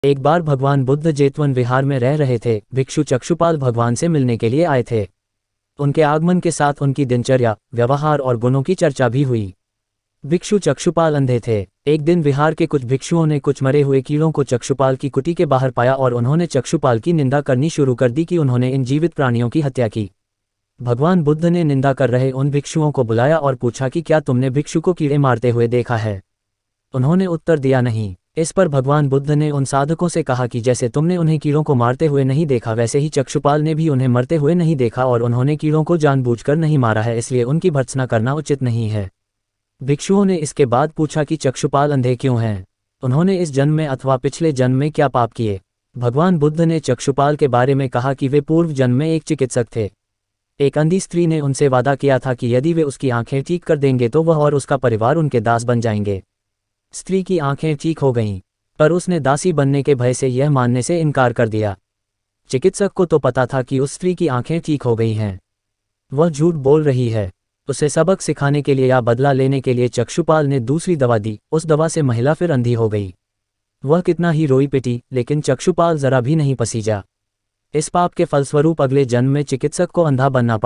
एक बार भगवान बुद्ध जेतवन विहार में रह रहे थे। भिक्षु चक्षुपाल भगवान से मिलने के लिए आए थे। उनके आगमन के साथ उनकी दिनचर्या, व्यवहार और गुणों की चर्चा भी हुई। भिक्षु चक्षुपाल अंधे थे। एक दिन विहार के कुछ भिक्षुओं ने कुछ मरे हुए कीड़ों को चक्षुपाल की कुटी के बाहर पाया और उन्होंने चक्षुपाल की निंदा करनी शुरू कर दी कि उन्होंने इन जीवित प्राणियों की हत्या की। भगवान बुद्ध ने निंदा कर रहे उन भिक्षुओं को बुलाया और पूछा कि क्या तुमने भिक्षु को कीड़े मारते हुए देखा है? उन्होंने उत्तर दिया नहीं। इस पर भगवान बुद्ध ने उन साधकों से कहा कि जैसे तुमने उन्हें कीड़ों को मारते हुए नहीं देखा, वैसे ही चक्षुपाल ने भी उन्हें मरते हुए नहीं देखा और उन्होंने कीड़ों को जानबूझकर नहीं मारा है, इसलिए उनकी भर्त्सना करना उचित नहीं है। भिक्षुओं ने इसके बाद पूछा कि चक्षुपाल अंधे क्यों हैं? उन्होंने इस जन्म में अथवा पिछले जन्म में क्या पाप किए? भगवान बुद्ध ने चक्षुपाल के बारे में कहा कि वे पूर्व जन्म में एक चिकित्सक थे। एक अंधी स्त्री ने उनसे वादा किया था कि यदि वे उसकी आंखें ठीक कर देंगे तो वह और उसका परिवार उनके दास बन जाएंगे। स्त्री की आंखें ठीक हो गईं, पर उसने दासी बनने के भय से यह मानने से इनकार कर दिया। चिकित्सक को तो पता था कि उस स्त्री की आंखें ठीक हो गई हैं। वह झूठ बोल रही है। उसे सबक सिखाने के लिए या बदला लेने के लिए चक्षुपाल ने दूसरी दवा दी। उस दवा से महिला फिर अंधी हो गई। वह कितना ही रोई पिटी, लेकिन चक्षुपाल जरा भी नहीं पसीजा। इस पाप के फलस्वरूप अगले जन्म में चिकित्सक को अंधा बनना पड़ा।